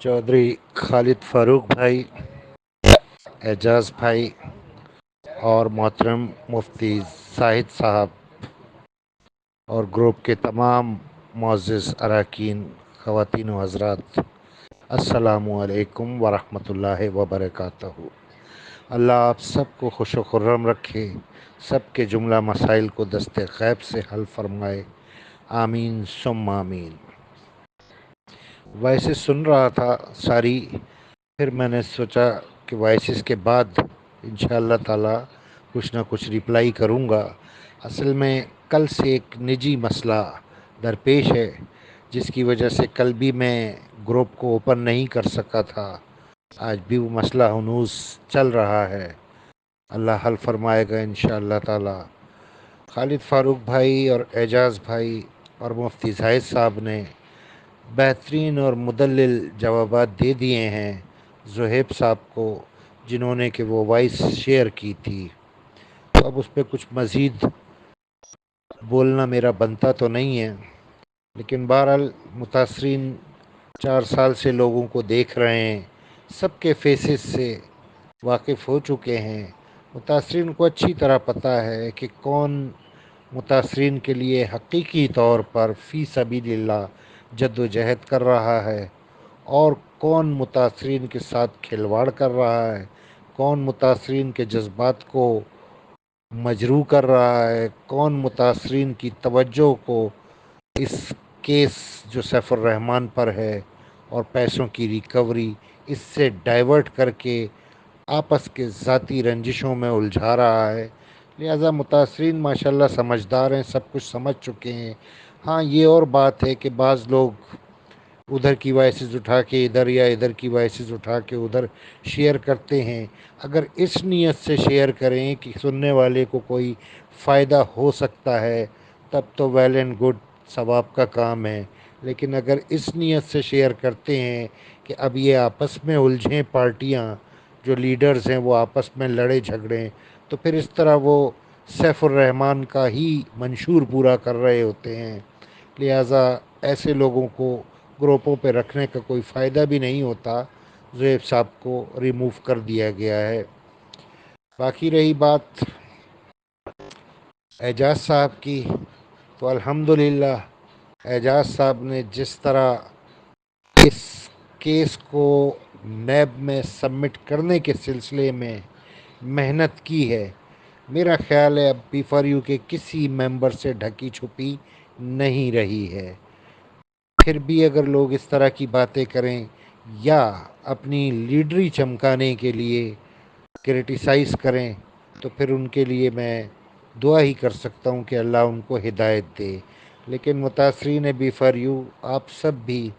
चौधरी खालिद फारूक भाई, एजाज भाई और मोहतरम मुफ्ती जाहिद साहब और ग्रुप के तमाम मुअज़्ज़िज़ अरकान, ख़वातीन व हज़रात, अस्सलामु अलैकुम व रहमतुल्लाहि व बरकातहू। अल्लाह आप सबको खुश व खुर्रम रखे, सबके जुमला मसाइल को दस्ते गैब से हल फरमाए। आमीन सुम्मा आमीन। वैसे सुन रहा था सारी, फिर मैंने सोचा कि वॉइसेस के बाद इंशाअल्लाह ताला कुछ ना कुछ रिप्लाई करूँगा। असल में कल से एक निजी मसला दरपेश है, जिसकी वजह से कल भी मैं ग्रुप को ओपन नहीं कर सका था। आज भी वो मसला हनूस चल रहा है, अल्लाह हल फरमाएगा इंशाअल्लाह ताला। खालिद फारूक भाई और एजाज़ भाई और मुफ्ती जाहिद साहब ने बेहतरीन और मुदल्लिल जवाबात दे दिए हैं ज़ुहैब साहब को, जिन्होंने कि वो वॉइस शेयर की थी। तो अब उस पर कुछ मज़ीद बोलना मेरा बनता तो नहीं है, लेकिन बहरहाल मुतासरीन 4 साल से लोगों को देख रहे हैं, सबके फेसेस से वाकिफ़ हो चुके हैं। मुतासरीन को अच्छी तरह पता है कि कौन मुतासरीन के लिए हकीकी तौर पर फ़ी सबीलिल्लाह जद्दोजहद कर रहा है और कौन मुतासरीन के साथ खिलवाड़ कर रहा है, कौन मुतासरीन के जज्बात को मजरू कर रहा है, कौन मुतासरीन की तवज्जो को इस केस जो सैफुर रहमान पर है और पैसों की रिकवरी, इससे डाइवर्ट करके आपस के ज़ाती रंजिशों में उलझा रहा है। लिहाजा मुतासरीन माशाल्लाह समझदार हैं, सब कुछ समझ चुके हैं। हाँ, ये और बात है कि बाज़ लोग उधर की वॉइसेस उठा के इधर या इधर की वॉइसेस उठा के उधर शेयर करते हैं। अगर इस नीयत से शेयर करें कि सुनने वाले को कोई फ़ायदा हो सकता है, तब तो वेल एंड गुड, सवाब का काम है। लेकिन अगर इस नीयत से शेयर करते हैं कि अब ये आपस में उलझें, पार्टियाँ जो लीडर्स हैं वो आपस में लड़े झगड़ें, तो फिर इस तरह वो सैफुर रहमान का ही मंशूर पूरा कर रहे होते हैं। लिहाजा ऐसे लोगों को ग्रुपों पे रखने का कोई फ़ायदा भी नहीं होता। ज़ुहैब साहब को रिमूव कर दिया गया है। बाकी रही बात एजाज साहब की, तो अल्हम्दुलिल्लाह एजाज साहब ने जिस तरह इस केस को नैब में सबमिट करने के सिलसिले में मेहनत की है, मेरा ख़्याल है अब पी4यू के किसी मेंबर से ढकी छुपी नहीं रही है। फिर भी अगर लोग इस तरह की बातें करें या अपनी लीडरी चमकाने के लिए क्रिटिसाइज़ करें, तो फिर उनके लिए मैं दुआ ही कर सकता हूँ कि अल्लाह उनको हिदायत दे। लेकिन मुतासरीन बी4यू, आप सब भी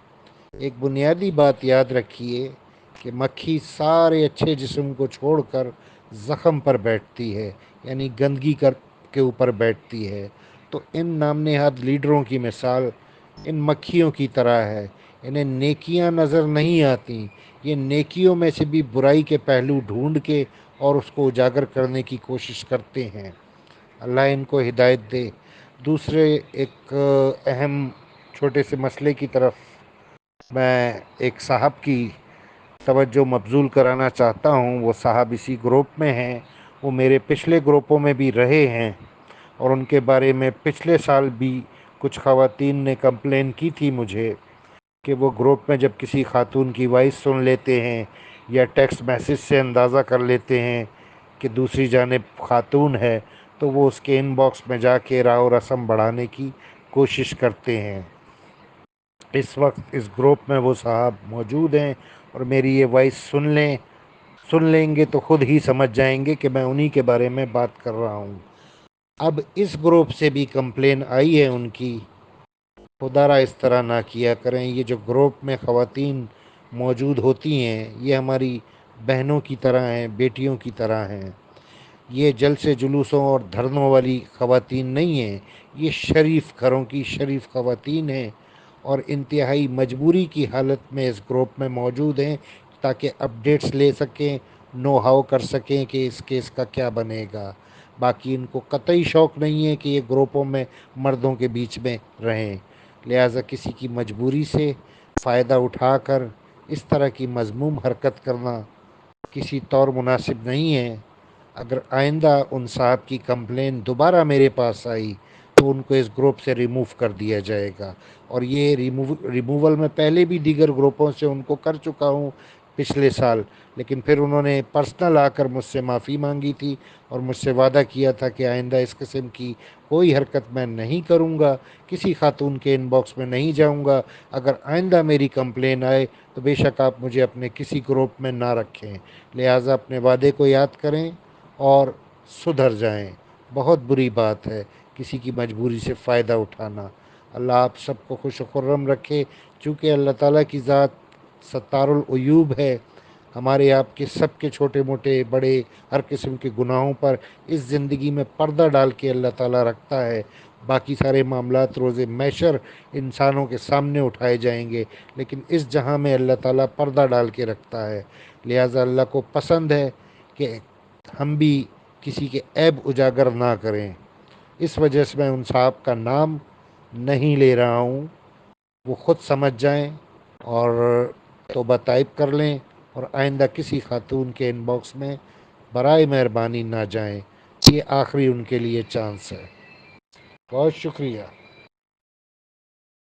एक बुनियादी बात याद रखिए कि मक्खी सारे अच्छे जिस्म को छोड़कर ज़ख़म पर बैठती है, यानी गंदगी कर के ऊपर बैठती है। तो इन नाम नहाद लीडरों की मिसाल इन मक्खियों की तरह है। इन्हें नेकियां नज़र नहीं आती, ये नेकियों में से भी बुराई के पहलू ढूंढ के और उसको उजागर करने की कोशिश करते हैं। अल्लाह इनको हिदायत दे। दूसरे एक अहम छोटे से मसले की तरफ मैं एक साहब की तवज्जो मबजूल कराना चाहता हूँ। वो साहब इसी ग्रुप में हैं, वो मेरे पिछले ग्रुपों में भी रहे हैं और उनके बारे में पिछले साल भी कुछ ख़वातीन ने कंप्लेन की थी मुझे कि वो ग्रुप में जब किसी खातून की वॉइस सुन लेते हैं या टेक्स्ट मैसेज से अंदाज़ा कर लेते हैं कि दूसरी जानिब खातून है, तो वो उसके इनबॉक्स में जाके राव रस्म बढ़ाने की कोशिश करते हैं। इस वक्त इस ग्रुप में वो साहब मौजूद हैं और मेरी ये वॉइस सुन लेंगे तो ख़ुद ही समझ जाएंगे कि मैं उन्हीं के बारे में बात कर रहा हूँ। अब इस ग्रुप से भी कंप्लेन आई है उनकी, खुदारा इस तरह ना किया करें। ये जो ग्रुप में ख़वातीन मौजूद होती हैं, ये हमारी बहनों की तरह हैं, बेटियों की तरह हैं। ये जलसे जुलूसों और धरनों वाली ख़वातीन नहीं हैं, ये शरीफ घरों की शरीफ ख़वातीन हैं और इंतहाई मजबूरी की हालत में इस ग्रुप में मौजूद हैं ताकि अपडेट्स ले सकें, नो हाउ कर सकें कि इस केस का क्या बनेगा। बाकी इनको कतई शौक़ नहीं है कि ये ग्रुपों में मर्दों के बीच में रहें। लिहाजा किसी की मजबूरी से फ़ायदा उठाकर اس طرح کی مذموم حرکت کرنا کسی طور مناسب نہیں ہے۔ اگر آئندہ ان صاحب کی کمپلین دوبارہ میرے پاس آئی تو ان کو اس گروپ سے ریموو کر دیا جائے گا، اور یہ ریموول میں پہلے بھی دیگر گروپوں سے ان کو کر چکا ہوں پچھلے سال، لیکن پھر انہوں نے پرسنل آ کر مجھ سے معافی مانگی تھی اور مجھ سے وعدہ کیا تھا کہ آئندہ اس قسم کی کوئی حرکت میں نہیں کروں گا، کسی خاتون کے ان باکس میں نہیں جاؤں گا۔ اگر آئندہ میری کمپلین آئے تو بے شک آپ مجھے اپنے کسی گروپ میں نہ رکھیں، لہٰذا اپنے وعدے کو یاد کریں اور سدھر جائیں۔ بہت بری بات ہے کسی کی مجبوری سے فائدہ اٹھانا۔ اللہ آپ سب کو خوش و خرم رکھے، چونکہ اللہ تعالیٰ کی ذات ستار العیوب ہے، ہمارے آپ کے سب کے چھوٹے موٹے بڑے ہر قسم کے گناہوں پر اس زندگی میں پردہ ڈال کے اللہ تعالیٰ رکھتا ہے۔ باقی سارے معاملات روز محشر انسانوں کے سامنے اٹھائے جائیں گے، لیکن اس جہاں میں اللہ تعالیٰ پردہ ڈال کے رکھتا ہے، لہٰذا اللہ کو پسند ہے کہ ہم بھی کسی کے عیب اجاگر نہ کریں۔ اس وجہ سے میں ان صاحب کا نام نہیں لے رہا ہوں، وہ خود سمجھ جائیں اور توبہ طائب کر لیں اور آئندہ کسی خاتون کے ان باکس میں برائے مہربانی نہ جائیں۔ یہ آخری ان کے لیے چانس ہے۔ بہت شکریہ۔